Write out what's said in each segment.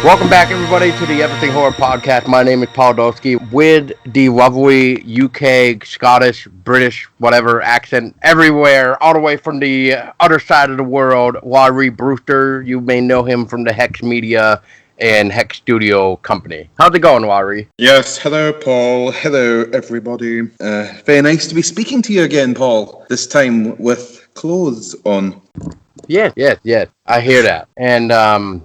Welcome back, everybody, to the Everything Horror Podcast. My name is Paul Dolsky with the lovely UK, Scottish, British, whatever accent everywhere, all the way from the other side of the world, Lawrie Brewster. You may know him from the HEX Media and HEX Studio Company. How's it going, Lawrie? Yes, hello, Paul. Hello, everybody. Very nice to be speaking to you again, Paul. This time with clothes on. Yes. I hear that. And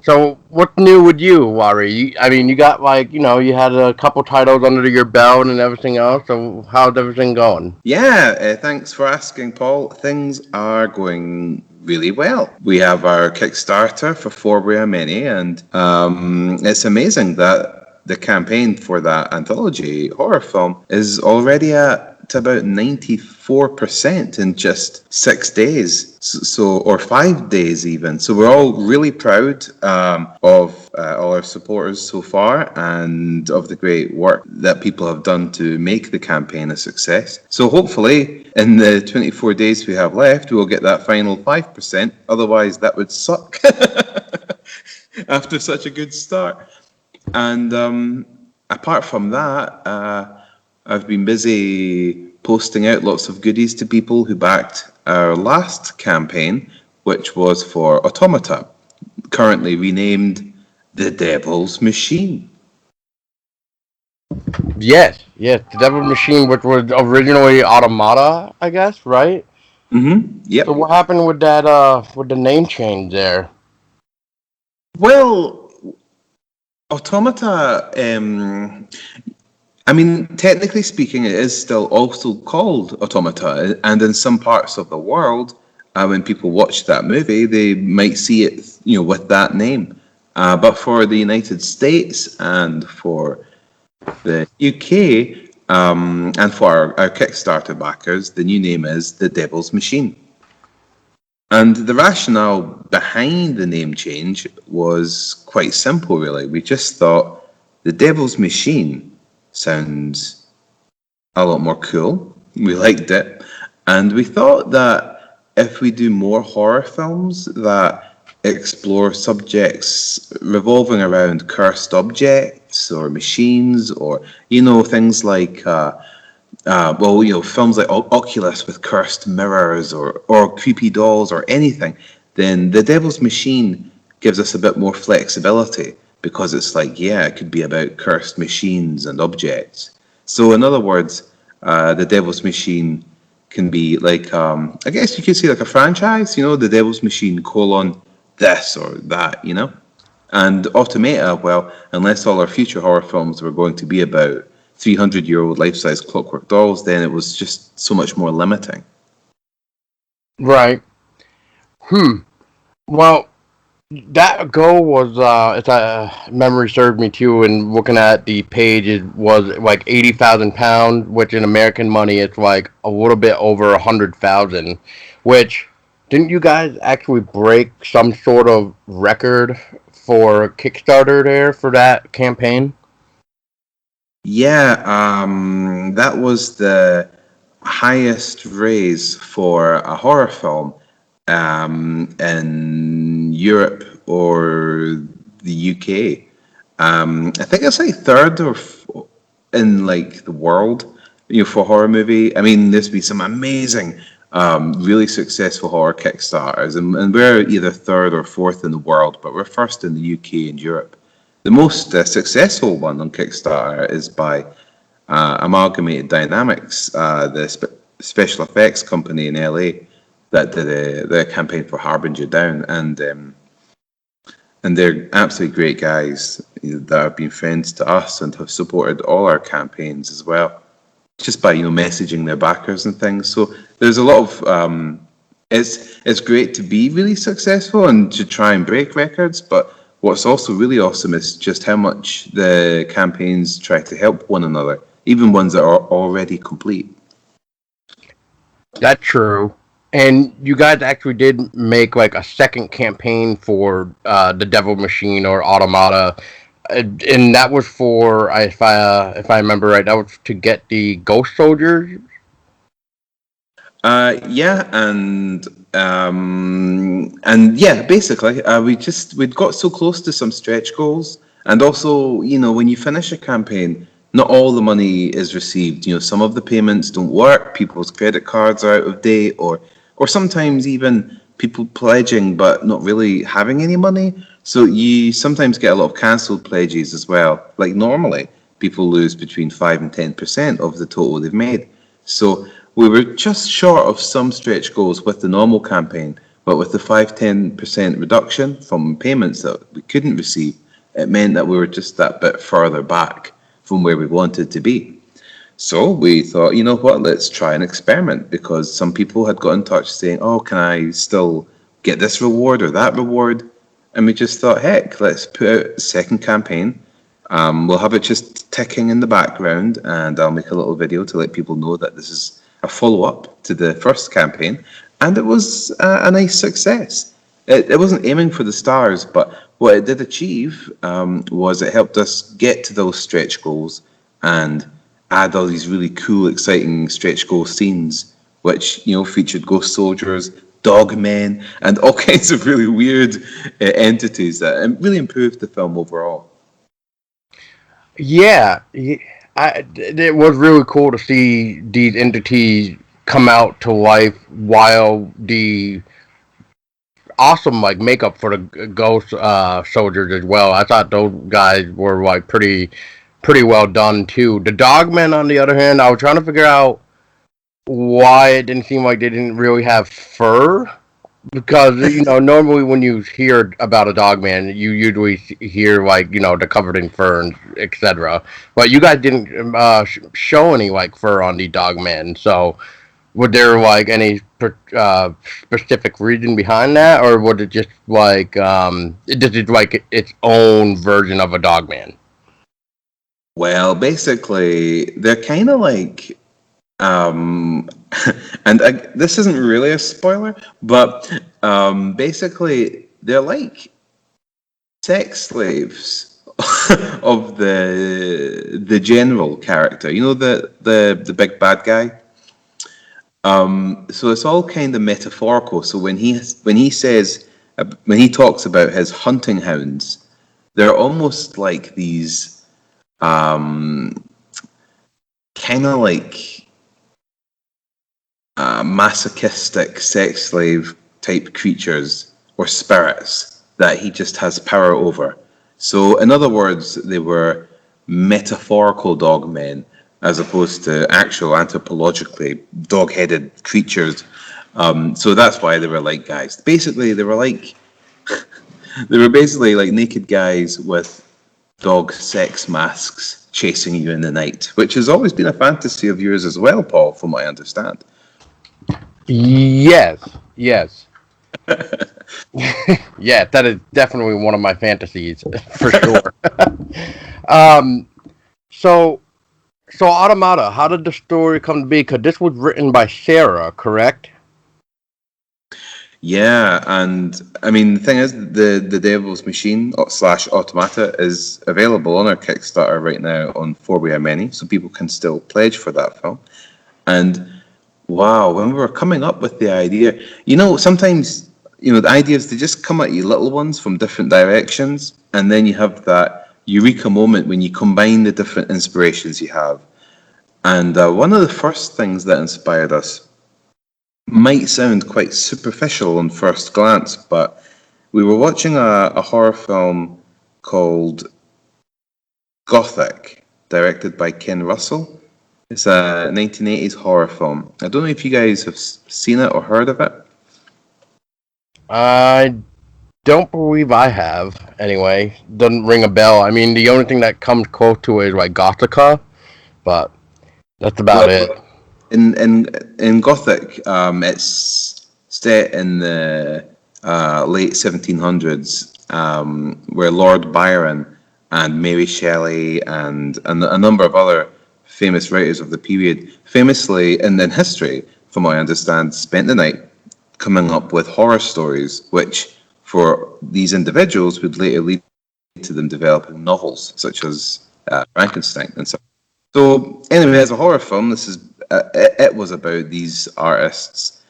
so what's new with you, Lawrie? You got you had a couple titles under your belt and everything else. So how's everything going? Yeah, thanks for asking, Paul. Things are going really well. We have our Kickstarter for For We Are Many, and it's amazing that the campaign for that anthology horror film is already at about 94% in just 6 days, or 5 days even. So we're all really proud of all our supporters so far and of the great work that people have done to make the campaign a success. So hopefully in the 24 days we have left, we'll get that final 5%. Otherwise, that would suck after such a good start. And apart from that, I've been busy posting out lots of goodies to people who backed our last campaign, which was for Automata, currently renamed The Devil's Machine. Yes. The Devil's Machine, which was originally Automata, I guess, right? Yep. So what happened with that with the name change there? Well, Automata, technically speaking, it is still also called Automata, and in some parts of the world, when people watch that movie, they might see it, with that name. But for the United States and for the UK, and for our Kickstarter backers, the new name is The Devil's Machine. And the rationale behind the name change was quite simple, really. We just thought The Devil's Machine sounds a lot more cool. We liked it. And we thought that if we do more horror films that explore subjects revolving around cursed objects or machines or, things like films like Oculus with cursed mirrors or creepy dolls or anything, then The Devil's Machine gives us a bit more flexibility because it's like, it could be about cursed machines and objects. So in other words, The Devil's Machine can be like, I guess you could say like a franchise, The Devil's Machine : this or that, And Automata, well, unless all our future horror films were going to be about 300-year-old life-size clockwork dolls, then it was just so much more limiting. Right. Well, that goal was, if memory served me too, and looking at the page, it was like 80,000 pounds, which in American money, it's like a little bit over 100,000. Which, didn't you guys actually break some sort of record for Kickstarter there for that campaign? Yeah, that was the highest raise for a horror film in Europe or the UK. I think it's like third or in like the world, for horror movie. I mean, there's been some amazing, really successful horror Kickstarters, and we're either third or fourth in the world, but we're first in the UK and Europe. The most successful one on Kickstarter is by Amalgamated Dynamics, the special effects company in LA that did the campaign for Harbinger Down, and they're absolutely great guys that have been friends to us and have supported all our campaigns as well, just by messaging their backers and things. So there's a lot of it's great to be really successful and to try and break records, but what's also really awesome is just how much the campaigns try to help one another, even ones that are already complete. That's true. And you guys actually did make like a second campaign for the Devil Machine or Automata, and that was for, if I remember right, that was to get the Ghost Soldiers. Yeah, and yeah, basically, we'd got so close to some stretch goals And also, when you finish a campaign, not all the money is received. Some of the payments don't work. People's credit cards are out of date, or sometimes even people pledging but not really having any money. So you sometimes get a lot of cancelled pledges as well. Like normally, people lose between 5 and 10% of the total they've made. So we were just short of some stretch goals with the normal campaign, but with the 5-10% reduction from payments that we couldn't receive, it meant that we were just that bit further back from where we wanted to be. So we thought, you know what, let's try an experiment, because some people had got in touch saying, oh, can I still get this reward or that reward? And we just thought, heck, let's put out a second campaign. We'll have it just ticking in the background, and I'll make a little video to let people know that this is a follow-up to the first campaign. And it was a nice success. It wasn't aiming for the stars, but what it did achieve was it helped us get to those stretch goals and add all these really cool, exciting stretch goal scenes, which featured ghost soldiers, dog men, and all kinds of really weird entities that really improved the film overall. Yeah, it was really cool to see these entities come out to life while the awesome like makeup for the ghost soldiers as well. I thought those guys were like pretty well done too. The dogmen, on the other hand, I was trying to figure out why it didn't seem like they didn't really have fur. Because normally when you hear about a dogman, you usually hear like they're covered in fur and etc. But you guys didn't show any like fur on the dogman. So would there like any specific reason behind that, or was it just like it like its own version of a dogman? Well, basically, they're kind of like, and this isn't really a spoiler, but basically, they're like sex slaves of the general character. The big bad guy. So it's all kind of metaphorical. So when he talks about his hunting hounds, they're almost like these kind of like masochistic sex slave type creatures or spirits that he just has power over. So, in other words, they were metaphorical dogmen as opposed to actual anthropologically dog-headed creatures. So that's why they were like guys. Basically, they were basically like naked guys with dog sex masks chasing you in the night, which has always been a fantasy of yours as well, Paul, from what I understand. Yes. Yeah, that is definitely one of my fantasies for sure. um, so so Automata, how did the story come to be? Because this was written by Sarah, correct? Yeah, and I mean the thing is, the Devil's Machine slash Automata is available on our Kickstarter right now on 4 Many, so people can still pledge for that film. And wow, when we were coming up with the idea, sometimes the ideas, they just come at you little ones from different directions, and then you have that eureka moment when you combine the different inspirations you have. And one of the first things that inspired us might sound quite superficial on first glance, but we were watching a horror film called Gothic, directed by Ken Russell. It's a 1980s horror film. I don't know if you guys have seen it or heard of it. I don't believe I have. Anyway, doesn't ring a bell. I mean, the only thing that comes close to it is like Gothica, but that's about Well, it. in Gothic, it's set in the late 1700s, where Lord Byron and Mary Shelley and a number of other famous writers of the period, famously and in history, from what I understand, spent the night coming up with horror stories, which for these individuals would later lead to them developing novels such as Frankenstein and so. So anyway, as a horror film, this is it was about these artists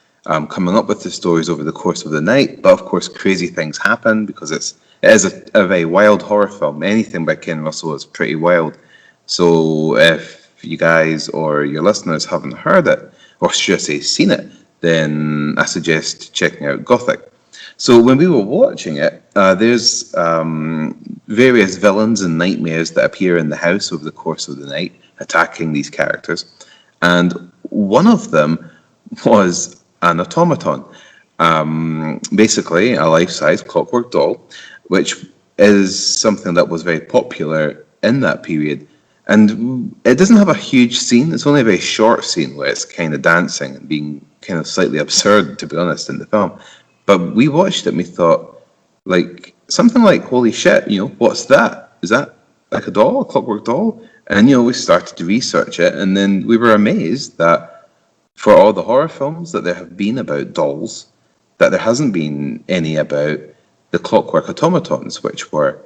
coming up with the stories over the course of the night. But of course, crazy things happen because it's It is a very wild horror film. Anything by Ken Russell is pretty wild. So if you guys or your listeners haven't heard it, or should I say seen it, then I suggest checking out Gothic. So when we were watching it, there's various villains and nightmares that appear in the house over the course of the night, attacking these characters. And one of them was an automaton, basically a life-size clockwork doll, which is something that was very popular in that period. And it doesn't have a huge scene. It's only a very short scene where it's kind of dancing and being kind of slightly absurd, to be honest, in the film. But we watched it and we thought, like, something like, holy shit, what's that? Is that like a doll, a clockwork doll? And, we started to research it, and then we were amazed that for all the horror films that there have been about dolls, that there hasn't been any about the clockwork automatons, which were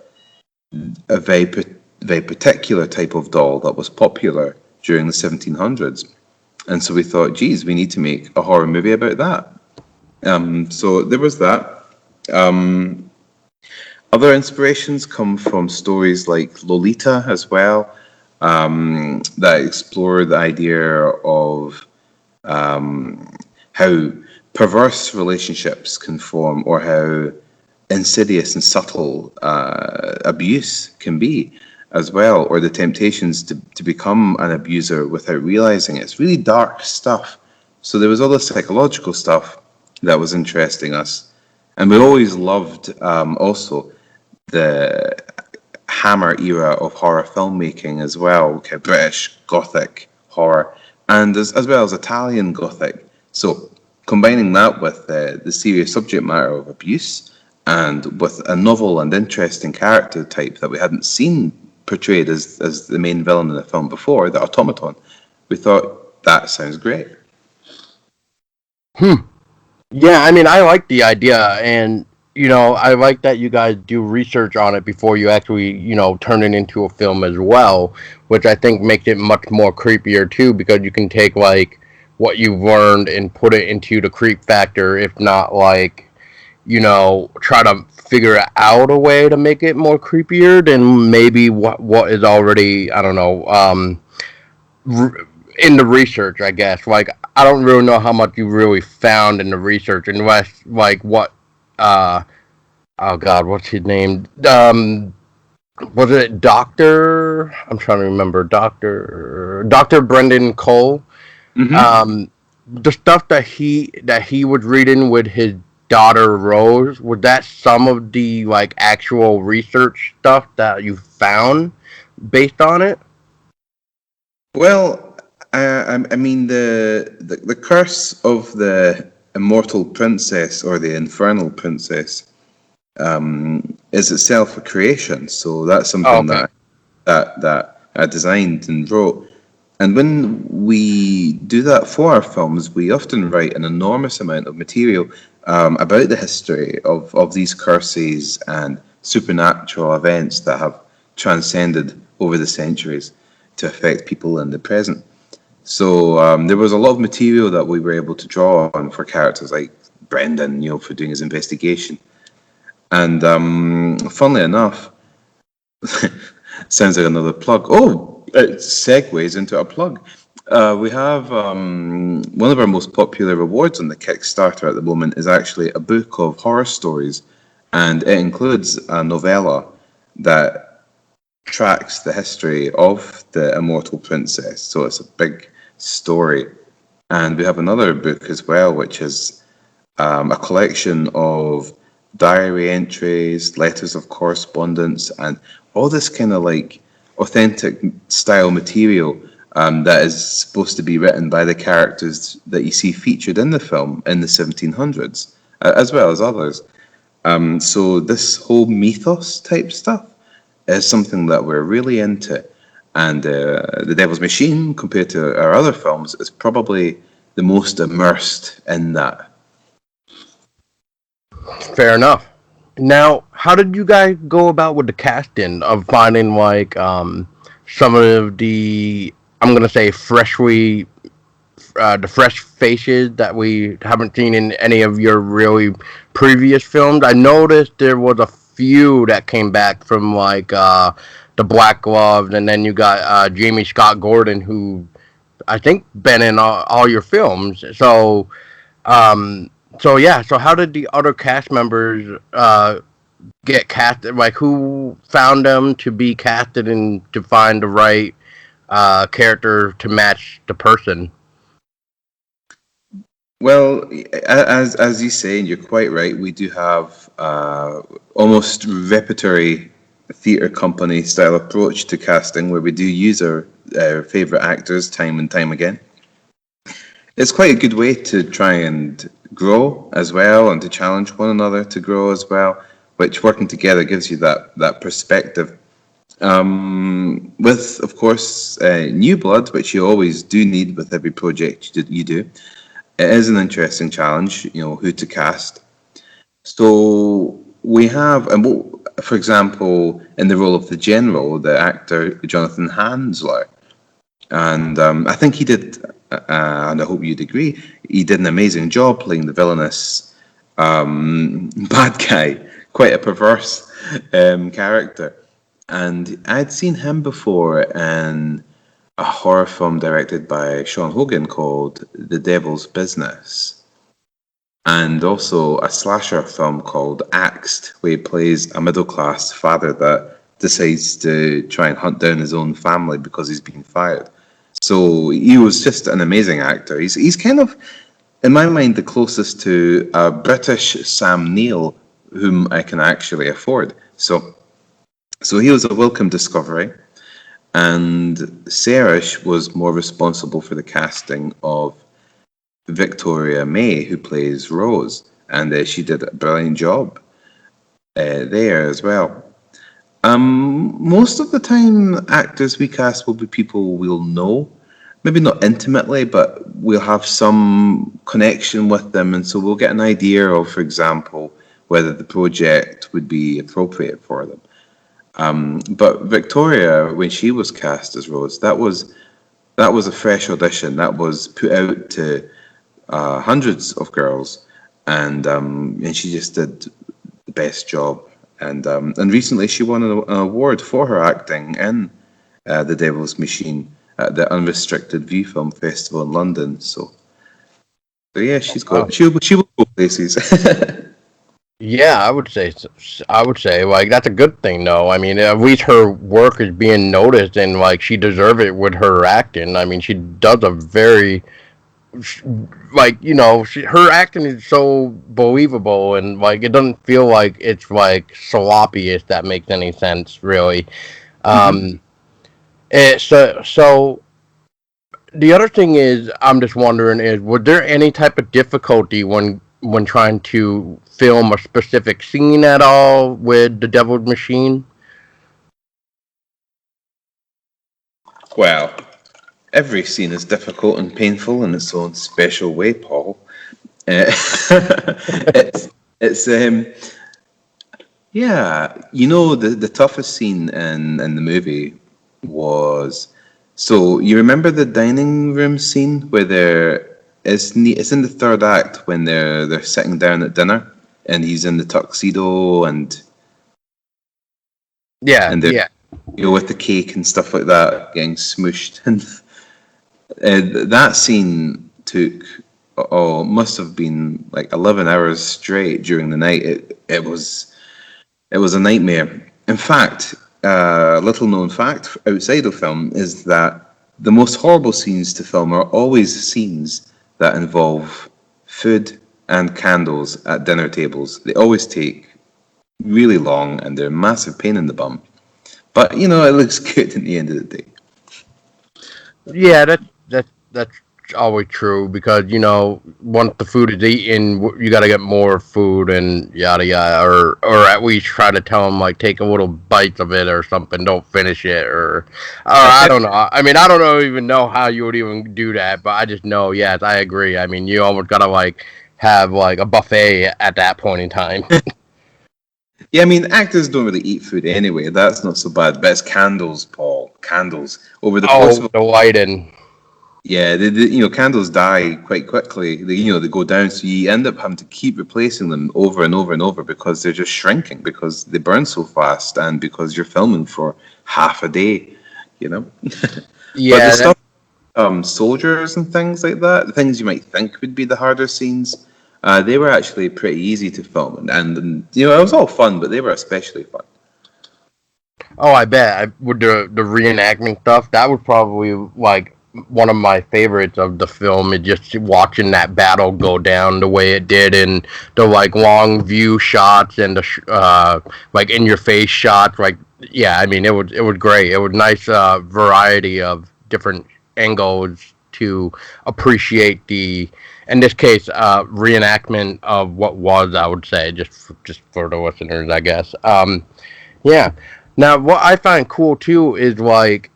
a very particular type of doll that was popular during the 1700s. And so we thought, geez, we need to make a horror movie about that. So there was that. Other inspirations come from stories like Lolita as well, that explore the idea of how perverse relationships can form, or how insidious and subtle abuse can be as well, or the temptations to become an abuser without realizing it. It's really dark stuff. So there was all the psychological stuff that was interesting us. And we always loved also the Hammer era of horror filmmaking as well, okay, British Gothic horror, and as well as Italian Gothic. So combining that with the serious subject matter of abuse, and with a novel and interesting character type that we hadn't seen portrayed as the main villain in the film before, the automaton, we thought that sounds great. Yeah, I mean, I like the idea, and I like that you guys do research on it before you actually, turn it into a film as well, which I think makes it much more creepier too, because you can take like what you've learned and put it into the creep factor, if not like, try to figure out a way to make it more creepier than maybe what is already, I don't know, in the research, I guess. Like, I don't really know how much you really found in the research, unless like what, uh, oh God, what's his name? Was it Doctor? I'm trying to remember. Doctor Brendan Cole. The stuff that he was reading with his daughter Rose, was that some of the like actual research stuff that you found based on it? Well, I mean, the curse of the immortal princess, or the infernal princess, is itself a creation. So that's Oh, something okay. that I designed and wrote. And when we do that for our films, we often write an enormous amount of material about the history of these curses and supernatural events that have transcended over the centuries to affect people in the present. So there was a lot of material that we were able to draw on for characters like Brendan, for doing his investigation. And funnily enough, sounds like another plug. Oh, it segues into a plug. We have one of our most popular rewards on the Kickstarter at the moment is actually a book of horror stories, and it includes a novella that tracks the history of the immortal princess. So it's a big story. And we have another book as well, which is a collection of diary entries, letters of correspondence, and all this kind of like authentic style material that is supposed to be written by the characters that you see featured in the film in the 1700s, as well as others. So this whole mythos type stuff is something that we're really into. And The Devil's Machine, compared to our other films, is probably the most immersed in that. Fair enough. Now, how did you guys go about with the casting of finding like some of the, I'm gonna say, freshly the fresh faces that we haven't seen in any of your really previous films? I noticed there was a few that came back from like the Black Gloves, and then you got Jamie Scott Gordon, who I think been in all your films. Um, so yeah. So how did the other cast members get casted? Like, who found them to be casted and to find the right character to match the person? Well, as you say, and you're quite right, we do have almost repertory theatre company style approach to casting, where we do use our favourite actors time and time again. It's quite a good way to try and grow as well, and to challenge one another to grow as well, which working together gives you that perspective. With, of course, new blood, which you always do need with every project you do. It is an interesting challenge, who to cast. So we have, for example, in the role of the general, the actor Jonathan Hansler, and I think he did, and I hope you'd agree, he did an amazing job playing the villainous bad guy, quite a perverse character. And I'd seen him before in a horror film directed by Sean Hogan called The Devil's Business, and also a slasher film called Axed, where he plays a middle-class father that decides to try and hunt down his own family because he's been fired. So he was just an amazing actor. He's kind of, in my mind, the closest to a British Sam Neill, whom I can actually afford. So he was a welcome discovery. And Serich was more responsible for the casting of Victoria May, who plays Rose, and she did a brilliant job there as well. Most of the time, actors we cast will be people we'll know, maybe not intimately, but we'll have some connection with them, and so we'll get an idea of, for example, whether the project would be appropriate for them. But Victoria, when she was cast as Rose, that was a fresh audition. That was put out to hundreds of girls, and she just did the best job. And recently she won an award for her acting in The Devil's Machine at the Unrestricted View Film Festival in London. So yeah, she will go places. Yeah, I would say like that's a good thing though. I mean, at least her work is being noticed, and like she deserves it with her acting. I mean, she does a very like her acting is so believable, and like it doesn't feel like it's like sloppy, if that makes any sense, really. Mhm. Um, so the other thing is, I'm just wondering, is was there any type of difficulty when trying to film a specific scene at all with the Devil's Machine? Well, every scene is difficult and painful in its own special way, Paul. Uh, it's yeah, the toughest scene in the movie was, so you remember the dining room scene where it's in the third act when they're sitting down at dinner and he's in the tuxedo Yeah, and they're, yeah. with the cake and stuff like that getting smooshed. And that scene took, must have been like 11 hours straight during the night. It was a nightmare. In fact, a little known fact outside of film is that the most horrible scenes to film are always scenes that involve food and candles at dinner tables. They always take really long and they're a massive pain in the bum. But it looks good at the end of the day. Yeah, that's always true, because once the food is eaten, you got to get more food and yada yada, or at least try to tell them like take a little bites of it or something. Don't finish it, or I don't know. I mean, I don't know even know how you would even do that, but I just know. Yes, I agree. I mean, you almost gotta like have like a buffet at that point in time. Yeah, I mean, actors don't really eat food anyway. That's not so bad. But it's candles, Paul. Candles. Over the course Oh, of the lighting. Yeah, candles die quite quickly. They go down, so you end up having to keep replacing them over and over and over because they're just shrinking because they burn so fast and because you're filming for half a day, you know. But the Yeah, stuff, soldiers and things like that, the things you might think would be the harder scenes, they were actually pretty easy to film, and it was all fun, but they were especially fun. oh, I bet. With the reenactment stuff, that was probably like one of my favorites of the film. Is just watching that battle go down the way it did, and the like long view shots and the like in your face shots. Like, yeah, I mean, it was great. It was nice variety of different angles to appreciate the, in this case, reenactment of what was. I would say just for the listeners, I guess. Yeah. Now, what I find cool too is like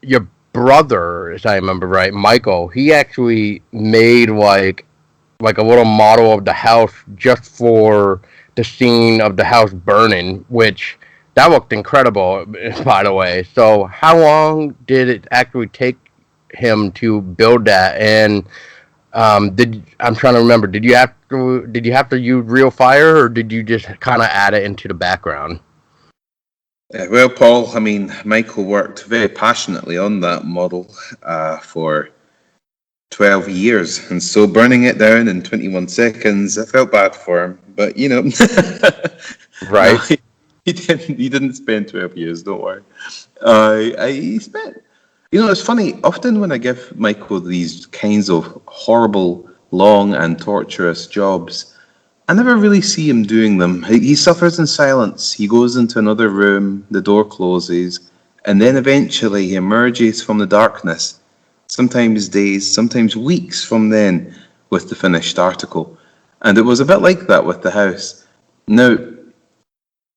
your brother, as I remember right, Michael. He actually made like a little model of the house just for the scene of the house burning, which that looked incredible, by the way. So, how long did it actually take him to build that? And did I'm trying to remember? Did you have to use real fire, or did you just kind of add it into the background? Well, Paul, I mean, Michael worked very passionately on that model for 12 years. And so burning it down in 21 seconds, I felt bad for him. But, no, Right. he didn't spend 12 years, don't worry. He spent, it's funny, often when I give Michael these kinds of horrible, long, and torturous jobs, I never really see him doing them. He suffers in silence. He goes into another room, the door closes, and then eventually he emerges from the darkness, sometimes days, sometimes weeks from then, with the finished article. And it was a bit like that with the house. Now,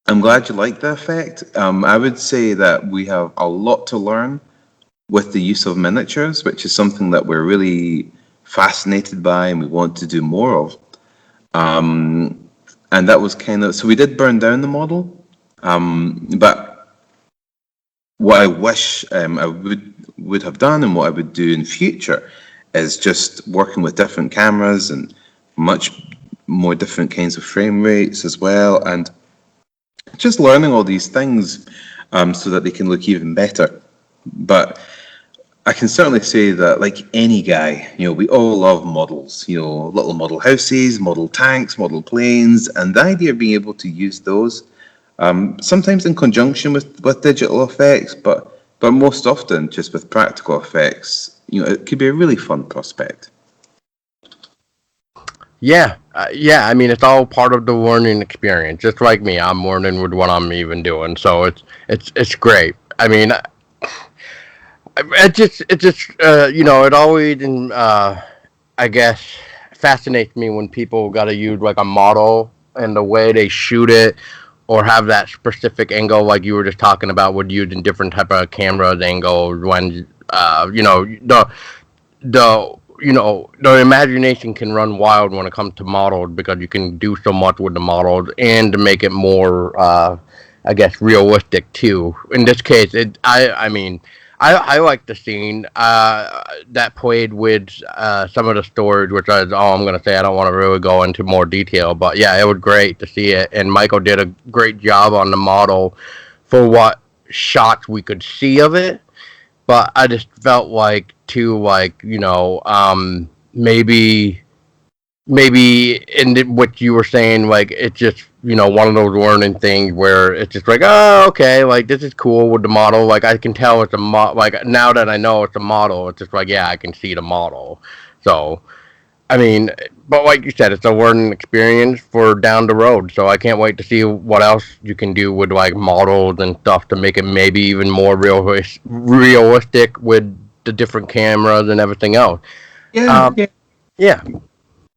I'm glad you like the effect. I would say that we have a lot to learn with the use of miniatures, which is something that we're really fascinated by and we want to do more of. And that was kind of, so we did burn down the model, but what I wish I would have done and what I would do in future is just working with different cameras and much more different kinds of frame rates as well, and just learning all these things so that they can look even better. But I can certainly say that, like any guy, we all love models, little model houses, model tanks, model planes, and the idea of being able to use those, sometimes in conjunction with digital effects, but most often just with practical effects, it could be a really fun prospect. Yeah, yeah. I mean, it's all part of the learning experience. Just like me, I'm learning with what I'm even doing, so it's great. I mean, it always I guess fascinates me when people got to use like a model and the way they shoot it, or have that specific angle like you were just talking about with using different type of cameras angles when the imagination can run wild when it comes to models because you can do so much with the models and to make it more I guess realistic too. In this case, I mean I like the scene that played with some of the stories, which is all I'm going to say. I don't want to really go into more detail, but yeah, it was great to see it, and Michael did a great job on the model for what shots we could see of it. But I just felt like too, like maybe in what you were saying, like it's just one of those learning things where it's just like, oh, okay, like this is cool with the model. Like I can tell it's a like now that I know it's a model, it's just like, yeah, I can see the model. So I mean, but like you said, it's a learning experience for down the road. So I can't wait to see what else you can do with like models and stuff to make it maybe even more realistic with the different cameras and everything else. Yeah, Um, yeah, yeah,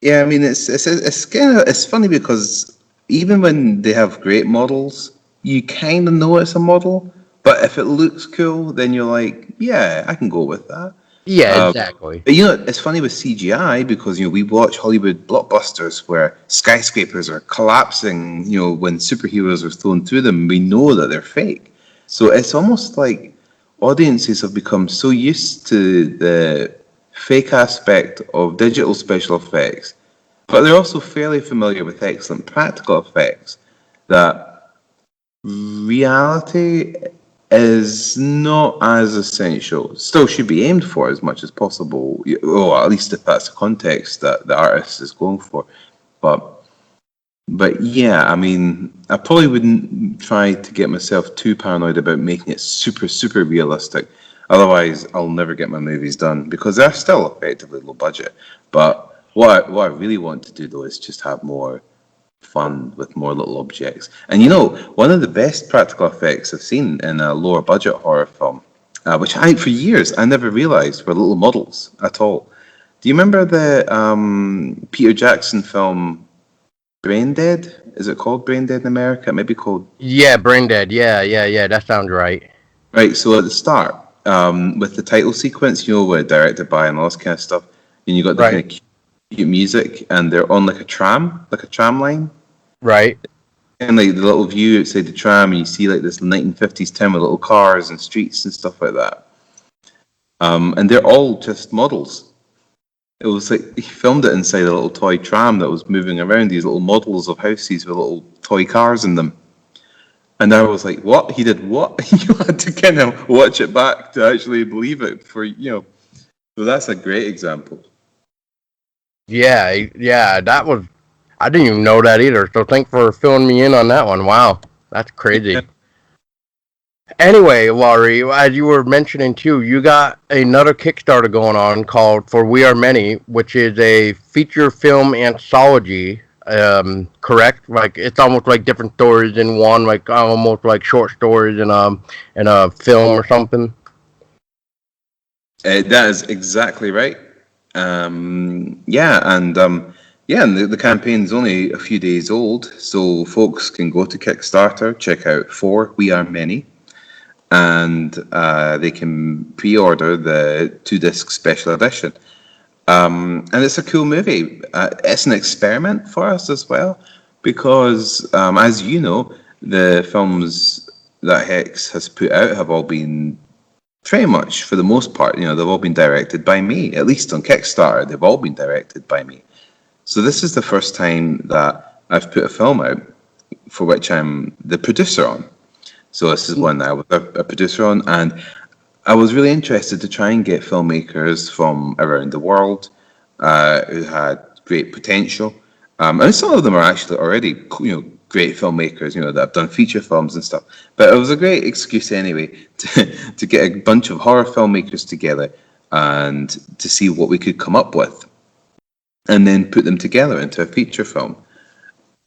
yeah. I mean, it's kind of it's funny because even when they have great models, you kind of know it's a model. But if it looks cool, then you're like, yeah, I can go with that. yeah, Um, exactly. but it's funny with CGI because we watch Hollywood blockbusters where skyscrapers are collapsing. When superheroes are thrown through them, we know that they're fake. So it's almost like audiences have become so used to the fake aspect of digital special effects, but they're also fairly familiar with excellent practical effects, that reality is not as essential. Still should be aimed for as much as possible, or at least if that's the context that the artist is going for. But yeah, I mean, I probably wouldn't try to get myself too paranoid about making it super, super realistic. Otherwise, I'll never get my movies done because they're still effectively low budget. But what I really want to do though is just have more fun with more little objects. And you know, one of the best practical effects I've seen in a lower budget horror film, which for years I never realised were little models at all. Do you remember the Peter Jackson film Brain Dead? Is it called Brain Dead in America? It may be called. Yeah, Brain Dead. Yeah. That sounds right. Right, so at the start, with the title sequence, you know, where directed by and all this kind of stuff, and you got the kind Right. of cute music, and they're on like a tram line, Right. and like the little view outside the tram, and you see like this 1950s town with little cars and streets and stuff like that. And they're all just models. It was like he filmed it inside a little toy tram that was moving around, these little models of houses with little toy cars in them. And I was like, what? He did what? You had to kind of watch it back to actually believe it for, you know. So that's a great example. Yeah. That was. I didn't even know that either. So thanks for filling me in on that one. Wow, that's Yeah. crazy. Anyway, Lawrie, as you were mentioning too, you got another Kickstarter going on called "For We Are Many," which is a feature film anthology. Correct? Like it's almost like different stories in one, like almost like short stories in a film or something. That is exactly right. Yeah, and the campaign's only a few days old, so folks can go to Kickstarter, check out For We Are Many, and they can pre-order the 2-disc special edition. And it's a cool movie. It's an experiment for us as well, because as you know, the films that Hex has put out have all been pretty much, for the most part, you know, they've all been directed by me. At least on Kickstarter, they've all been directed by me. So this is the first time that I've put a film out for which I'm the producer on. So this is one that I was a producer on, and I was really interested to try and get filmmakers from around the world who had great potential. And some of them are actually already, you know, great filmmakers, you know, that have done feature films and stuff. But it was a great excuse anyway to get a bunch of horror filmmakers together and to see what we could come up with, and then put them together into a feature film.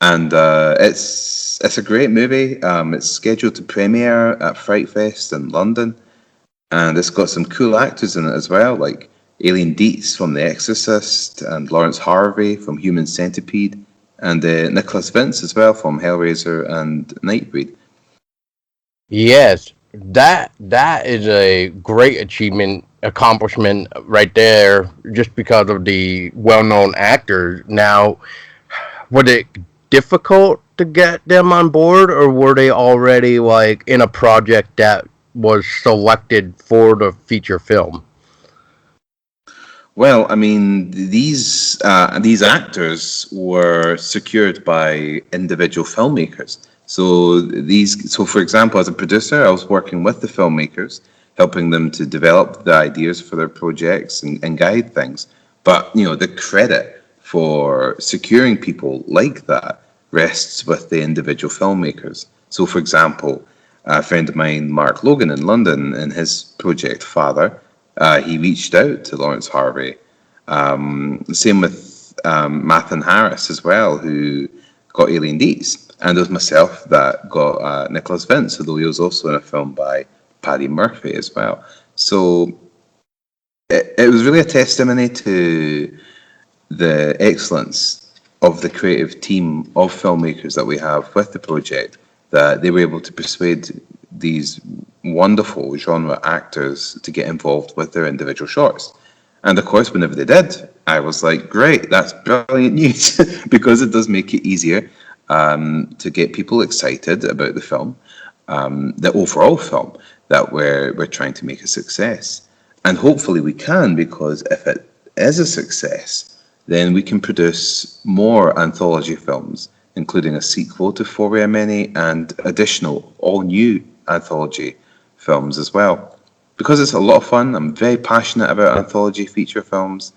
And it's a great movie. It's scheduled to premiere at Fright Fest in London, and it's got some cool actors in it as well, like Aileen Dietz from The Exorcist, and Lawrence Harvey from Human Centipede, and Nicholas Vince as well from Hellraiser and Nightbreed. Yes, that is a great achievement accomplishment right there, just because of the well-known actors. Now, was it difficult to get them on board, or were they already like in a project that was selected for the feature film? Well, I mean, these actors were secured by individual filmmakers. So for example, as a producer, I was working with the filmmakers, helping them to develop the ideas for their projects and guide things. But you know, the credit for securing people like that rests with the individual filmmakers. So, for example, a friend of mine, Mark Logan in London, in his project Father, he reached out to Lawrence Harvey. Same with Mathan Harris as well, who got Alien Dietz. And it was myself that got Nicholas Vince, although he was also in a film by Paddy Murphy as well. So it was really a testimony to the excellence of the creative team of filmmakers that we have with the project, that they were able to persuade these wonderful genre actors to get involved with their individual shorts. And of course, whenever they did, I was like, great, that's brilliant news, because it does make it easier to get people excited about the film, the overall film, that we're trying to make a success. And hopefully we can, because if it is a success, then we can produce more anthology films, including a sequel to For We Are Many and additional, all new anthology films as well. Because it's a lot of fun, I'm very passionate about anthology feature films,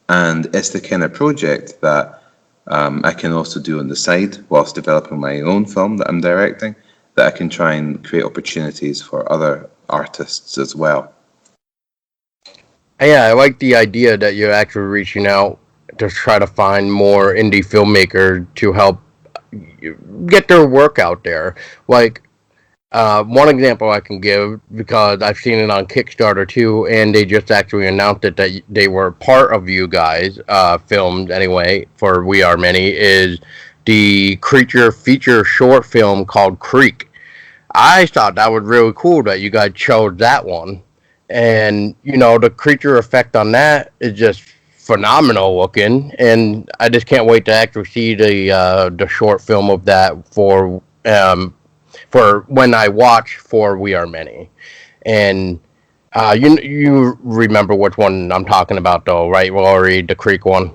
and it's the kind of project that I can also do on the side whilst developing my own film that I'm directing, that I can try and create opportunities for other artists as well. Yeah, I like the idea that you're actually reaching out to try to find more indie filmmakers to help get their work out there. Like, one example I can give, because I've seen it on Kickstarter too, and they just actually announced it that they were part of you guys, filmed anyway, for We Are Many, is the creature feature short film called Creek. I thought that was really cool that you guys chose that one. And, the creature effect on that is just phenomenal looking. And I just can't wait to actually see the short film of that for when I watch For We Are Many. And you remember which one I'm talking about though, right, Lawrie? The Creek one.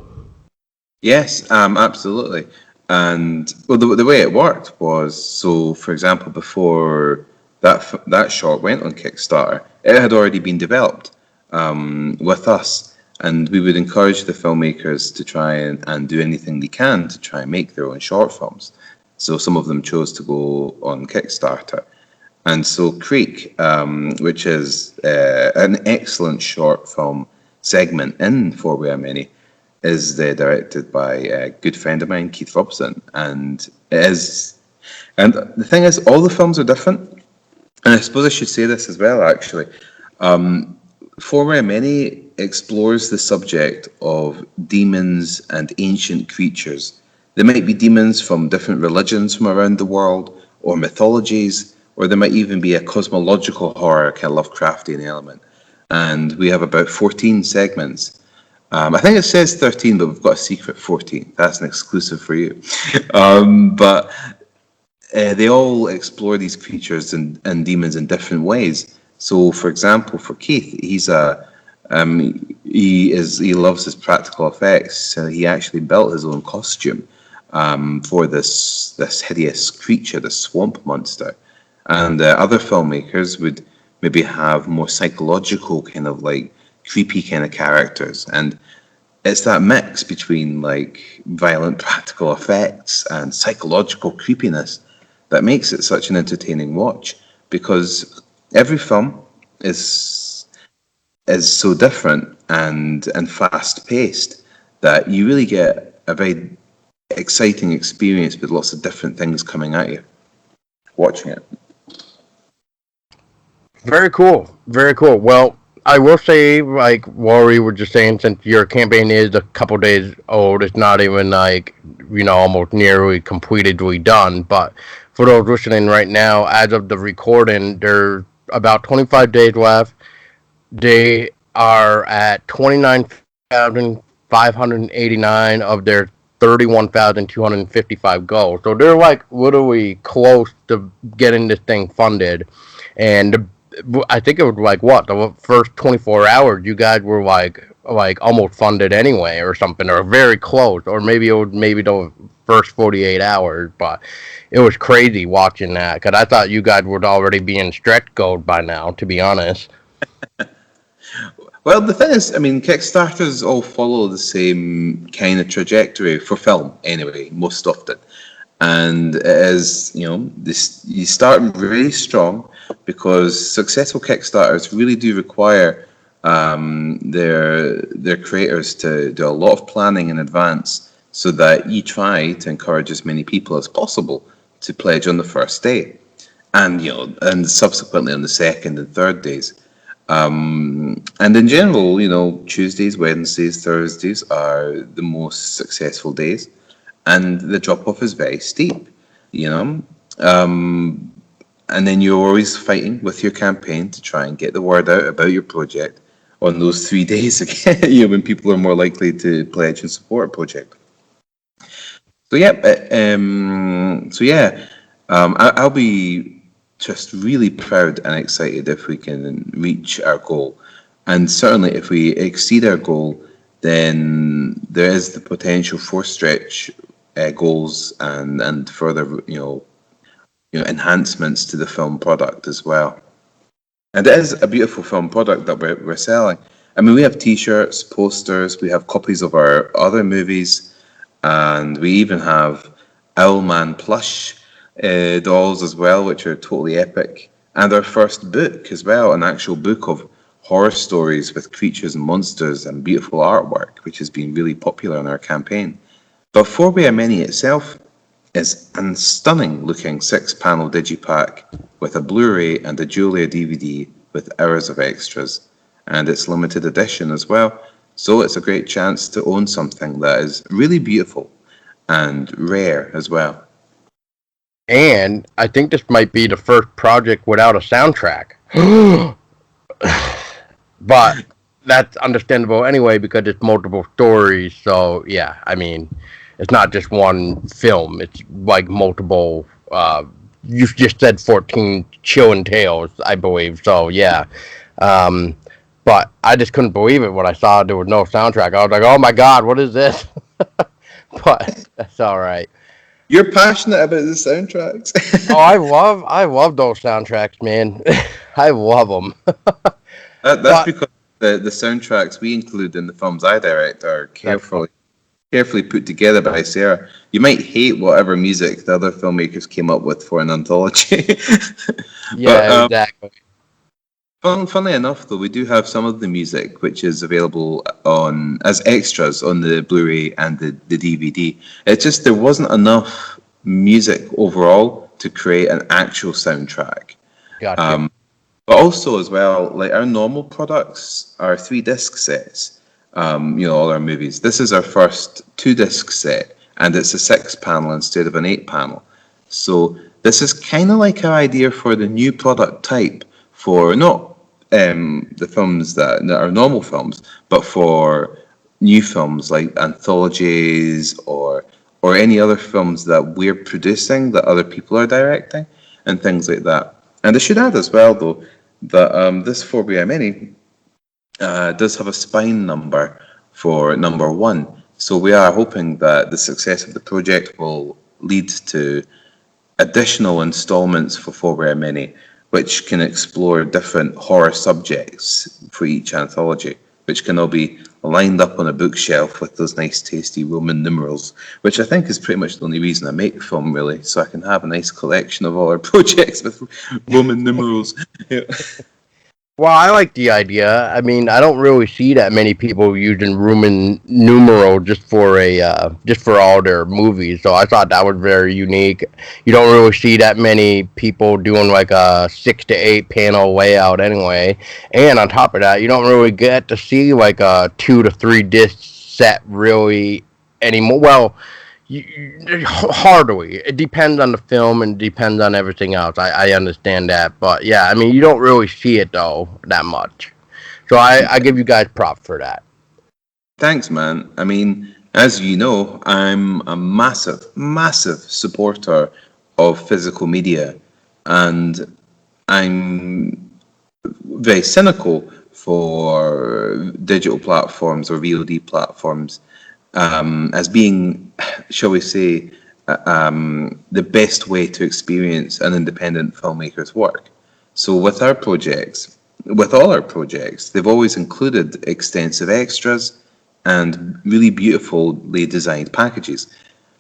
Yes, absolutely. And well, the way it worked was, so for example, before that short went on Kickstarter, it had already been developed with us, and we would encourage the filmmakers to try and do anything they can to try and make their own short films. So some of them chose to go on Kickstarter. And so Creek, which is an excellent short film segment in For We Are Many, is directed by a good friend of mine, Keith Robson, and the thing is, all the films are different, and I suppose I should say this as well. Actually, For We Are Many explores the subject of demons and ancient creatures. There might be demons from different religions from around the world, or mythologies, or there might even be a cosmological horror, kind of Lovecraftian element. And we have about 14 segments. I think it says 13, but we've got a secret 14. That's an exclusive for you. But they all explore these creatures and demons in different ways. So, for example, for Keith, he loves his practical effects. So he actually built his own costume for this hideous creature, the swamp monster. And other filmmakers would maybe have more psychological, kind of like creepy kind of characters. And it's that mix between like violent practical effects and psychological creepiness that makes it such an entertaining watch, because every film is so different and fast paced that you really get a very exciting experience with lots of different things coming at you watching it. Very cool. Very cool. Well, I will say, like Rory was just saying, since your campaign is a couple days old, it's not even like, almost nearly completely done. But for those listening right now, as of the recording, there's about 25 days left. They are at 29,589 of their 31,255 goals. So they're like literally close to getting this thing funded. And I think it was like what, the first 24 hours you guys were like almost funded anyway or something, or very close, or maybe it was maybe the first 48 hours. But it was crazy watching that, because I thought you guys would already be in stretch gold by now, to be honest. Well, the thing is, I mean, Kickstarters all follow the same kind of trajectory for film, anyway, most often. And it is, you start really strong, because successful Kickstarters really do require their creators to do a lot of planning in advance, so that you try to encourage as many people as possible to pledge on the first day, and and subsequently on the second and third days. And in general, Tuesdays, Wednesdays, Thursdays are the most successful days, and the drop off is very steep, you know. Um, and then you're always fighting with your campaign to try and get the word out about your project on those 3 days again, when people are more likely to pledge and support a project. So yeah, I'll be just really proud and excited if we can reach our goal. And certainly if we exceed our goal, then there is the potential for stretch goals and further, enhancements to the film product as well. And it is a beautiful film product that we're selling. I mean, we have T-shirts, posters, we have copies of our other movies, and we even have Owlman plush dolls as well, which are totally epic. And our first book as well, an actual book of horror stories with creatures and monsters and beautiful artwork, which has been really popular in our campaign. But 4 Mini itself is a stunning looking 6-panel digipack with a Blu-ray and a Julia DVD with hours of extras. And it's limited edition as well, so it's a great chance to own something that is really beautiful and rare as well. And I think this might be the first project without a soundtrack. But that's understandable anyway because it's multiple stories. So yeah, I mean, it's not just one film. It's like multiple. You just said 14 chilling tales, I believe. So yeah, um, but I just couldn't believe it when I saw there was no soundtrack. I was like, oh my god, what is this? But that's all right. You're passionate about the soundtracks. Oh, I love those soundtracks, man. I love them. That's But because the soundtracks we include in the films I direct are that's fun. carefully put together by Sarah. You might hate whatever music the other filmmakers came up with for an anthology, but Yeah, exactly. funnily enough, though, we do have some of the music which is available on as extras on the Blu-ray and the DVD. It's just there wasn't enough music overall to create an actual soundtrack. Gotcha. But also as well, like our normal products are 3-disc sets. All our movies. This is our first 2-disc set, and it's a 6-panel instead of an 8-panel. So this is kind of like our idea for the new product type for not the films that are normal films, but for new films like anthologies or any other films that we're producing that other people are directing and things like that. And I should add as well, though, that this 4BI Mini does have a spine number for number 1. So we are hoping that the success of the project will lead to additional installments for 4 Mini, which can explore different horror subjects for each anthology, which can all be lined up on a bookshelf with those nice tasty Roman numerals, which I think is pretty much the only reason I make film, really, so I can have a nice collection of all our projects with Roman numerals. Yeah. Well, I like the idea. I mean, I don't really see that many people using Roman numeral just for all their movies. So I thought that was very unique. You don't really see that many people doing like a 6 to 8 panel layout anyway. And on top of that, you don't really get to see like a 2 to 3 disc set really anymore. Well, hardly. It depends on the film and depends on everything else. I understand that, but yeah, I mean, you don't really see it though that much. So I give you guys props for that. Thanks, man. I mean, as you know, I'm a massive supporter of physical media, and I'm very cynical for digital platforms or VOD platforms as being, shall we say, the best way to experience an independent filmmaker's work. So with all our projects, they've always included extensive extras and really beautifully designed packages.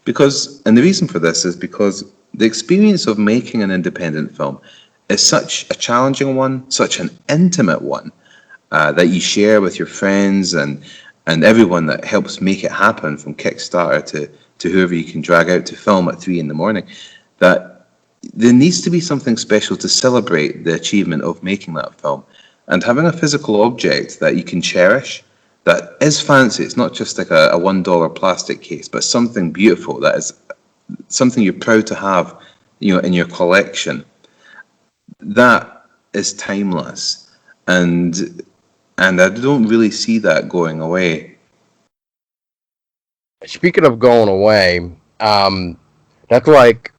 And the reason for this is because the experience of making an independent film is such a challenging one, such an intimate one, that you share with your friends and everyone that helps make it happen, from Kickstarter to whoever you can drag out to film at 3 a.m, that there needs to be something special to celebrate the achievement of making that film. And having a physical object that you can cherish, that is fancy, it's not just like a $1 plastic case, but something beautiful that is something you're proud to have, in your collection, that is timeless. And I don't really see that going away. Speaking of going away, that's like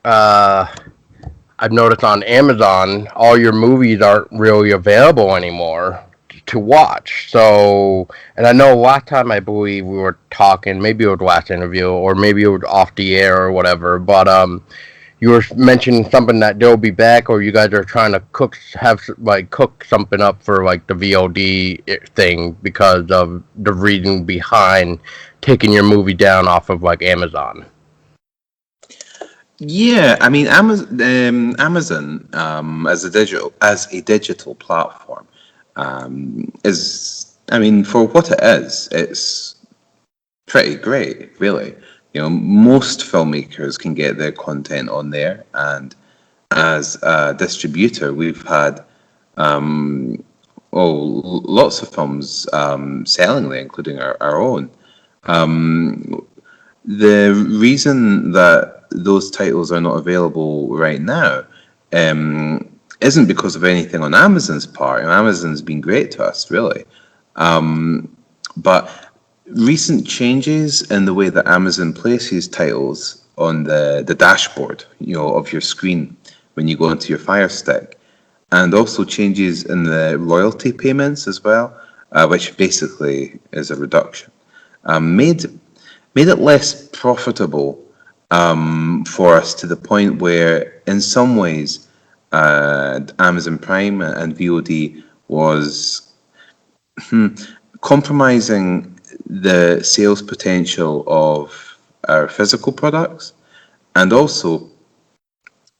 I've noticed on Amazon, all your movies aren't really available anymore to watch. So, and I know last time I believe we were talking, maybe it was last interview, or maybe it was off the air or whatever. But you were mentioning something that they'll be back, or you guys are trying to cook something up for like the VOD thing because of the reason behind taking your movie down off of like Amazon. Yeah, I mean, Amazon as a digital platform is, I mean, for what it is, it's pretty great, really. You know, most filmmakers can get their content on there, and as a distributor, we've had lots of films selling there, including our own. The reason that those titles are not available right now isn't because of anything on Amazon's part. And Amazon's been great to us, really. But recent changes in the way that Amazon places titles on the dashboard, you know, of your screen when you go into your Fire Stick, and also changes in the royalty payments as well, which basically is a reduction, made it less profitable for us, to the point where, in some ways, Amazon Prime and VOD was compromising the sales potential of our physical products. And also,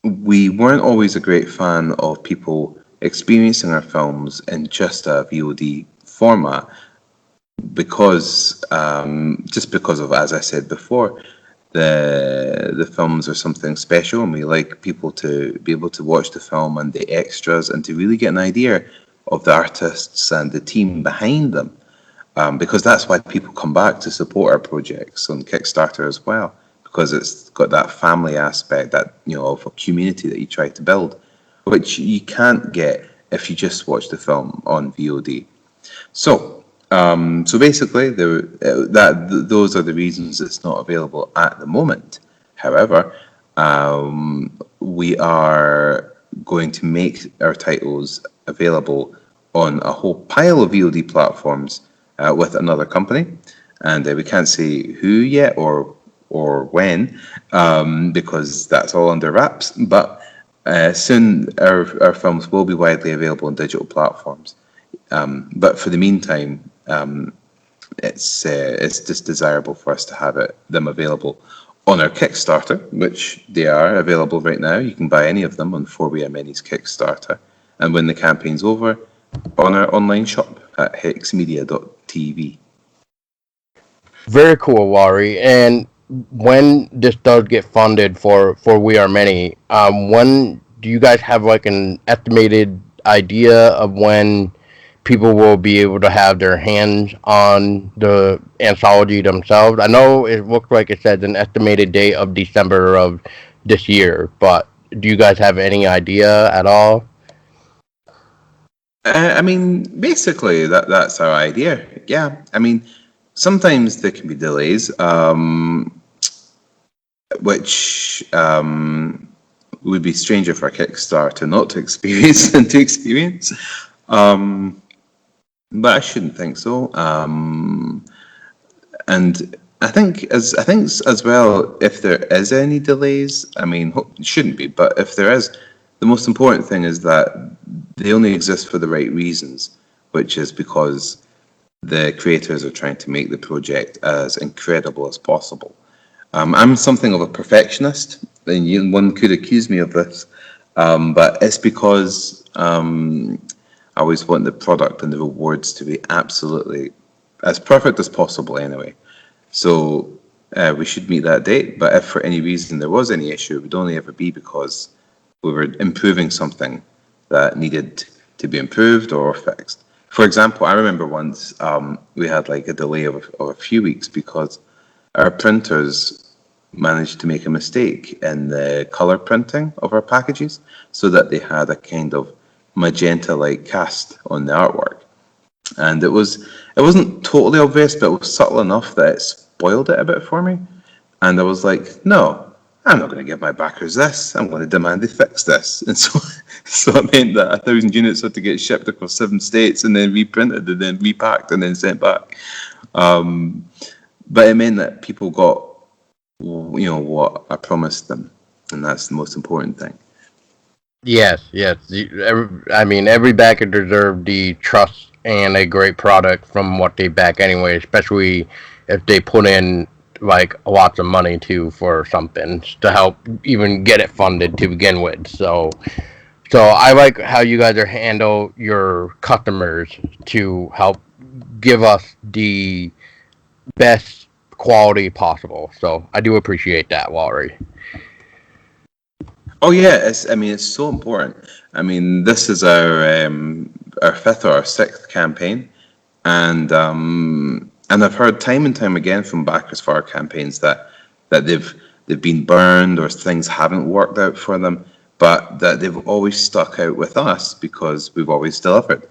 we weren't always a great fan of people experiencing our films in just a VOD format, because just because of, as I said before, the films are something special, and we like people to be able to watch the film and the extras, and to really get an idea of the artists and the team behind them, because that's why people come back to support our projects on Kickstarter as well, because it's got that family aspect, that, you know, of a community that you try to build, which you can't get if you just watch the film on VOD. So basically, those are the reasons it's not available at the moment. However, we are going to make our titles available on a whole pile of VOD platforms with another company, and we can't say who yet or when, because that's all under wraps. But soon our films will be widely available on digital platforms. But for the meantime, it's just desirable for us to have them available on our Kickstarter, which they are available right now. You can buy any of them on 4 Mini's Kickstarter, and when the campaign's over, on our online shop at hexmedia.tv. Very cool, Lawrie. And when this does get funded for We Are Many, when do you guys have like an estimated idea of when people will be able to have their hands on the anthology themselves? I know it looks like it says an estimated date of December of this year, but do you guys have any idea at all? I mean, basically, that's our idea. Yeah, I mean, sometimes there can be delays, which would be stranger for Kickstarter not to experience than to experience. But I shouldn't think so. And I think as well, if there is any delays, I mean, it shouldn't be, but if there is, the most important thing is that they only exist for the right reasons, which is because the creators are trying to make the project as incredible as possible. I'm something of a perfectionist, and one could accuse me of this, but it's because I always want the product and the rewards to be absolutely as perfect as possible anyway. So we should meet that date, but if for any reason there was any issue, it would only ever be because we were improving something that needed to be improved or fixed. For example, I remember once we had like a delay of a few weeks because our printers managed to make a mistake in the color printing of our packages, so that they had a kind of magenta-like cast on the artwork, and it wasn't totally obvious, but it was subtle enough that it spoiled it a bit for me. And I was like, no, I'm not going to give my backers this. I'm going to demand they fix this. And so it meant that 1,000 units had to get shipped across 7 states and then reprinted and then repacked and then sent back. But it meant that people got, what I promised them, and that's the most important thing. Yes, yes. I mean, every backer deserves the trust and a great product from what they back anyway, especially if they put in like lots of money too for something to help even get it funded to begin with. So I like how you guys are handle your customers to help give us the best quality possible. So I do appreciate that, Lawrie. Oh yeah, it's so important. I mean, this is our fifth or our sixth campaign, and I've heard time and time again from backers for our campaigns that they've been burned or things haven't worked out for them, but that they've always stuck out with us because we've always delivered.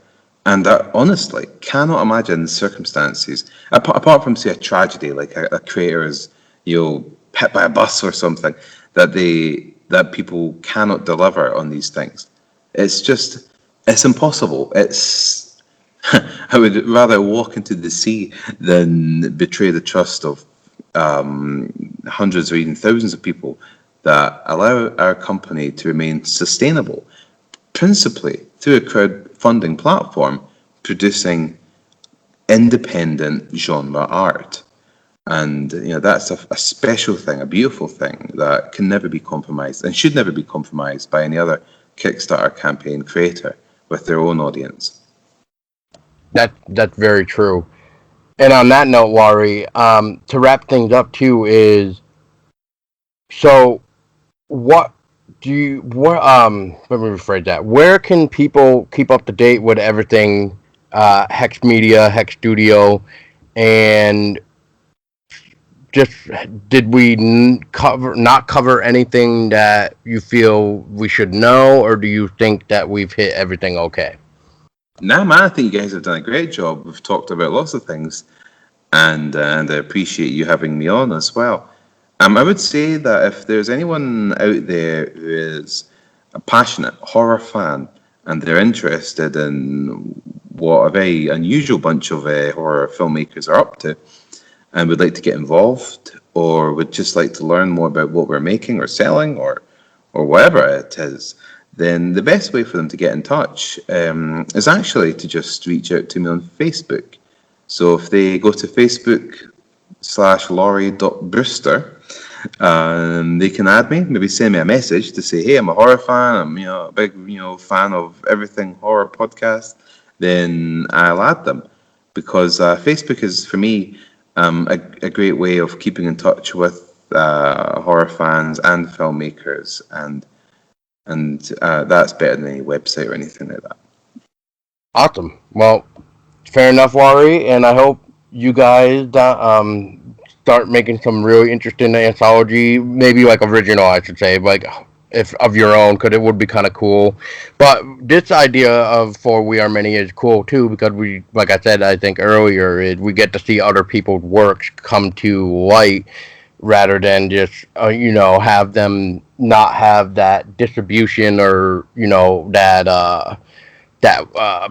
And I honestly cannot imagine circumstances apart from say a tragedy like a creator is hit by a bus or something that people cannot deliver on these things. It's impossible. I would rather walk into the sea than betray the trust of hundreds or even thousands of people that allow our company to remain sustainable, principally through a crowdfunding platform producing independent genre art. And that's a special thing, a beautiful thing that can never be compromised and should never be compromised by any other Kickstarter campaign creator with their own audience. That's very true. And on that note, Lawrie, to wrap things up too is so what let me rephrase that. Where can people keep up to date with everything Hex Media, Hex Studio, and just did we not cover anything that you feel we should know, or do you think that we've hit everything okay? Nah, man, I think you guys have done a great job. We've talked about lots of things, and I appreciate you having me on as well. I would say that if there's anyone out there who is a passionate horror fan and they're interested in what a very unusual bunch of horror filmmakers are up to and would like to get involved or would just like to learn more about what we're making or selling or whatever it is, then the best way for them to get in touch is actually to just reach out to me on Facebook. So if they go to Facebook/Lawrie.Brewster, they can add me, maybe send me a message to say, hey, I'm a horror fan, I'm a big fan of everything horror podcast, then I'll add them. Because Facebook is, for me, a great way of keeping in touch with horror fans and filmmakers, and that's better than any website or anything like that. Awesome. Well, fair enough, Lawrie, and I hope you guys start making some really interesting anthology, maybe like original, I should say, like if of your own, because it would be kind of cool. But this idea of For We Are Many is cool too, because we, like I said, I think earlier, we get to see other people's works come to light rather than just have them not have that distribution or that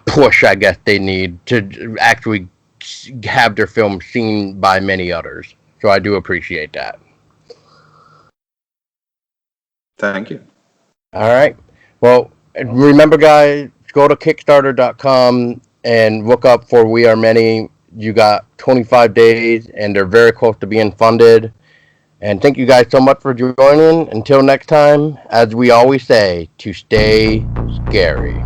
push, I guess, they need to actually have their film seen by many others. So I do appreciate that. Thank you. All right. Well, remember, guys, go to Kickstarter.com and look up For We Are Many. You got 25 days, and they're very close to being funded. And thank you guys so much for joining. Until next time, as we always say, to stay scary.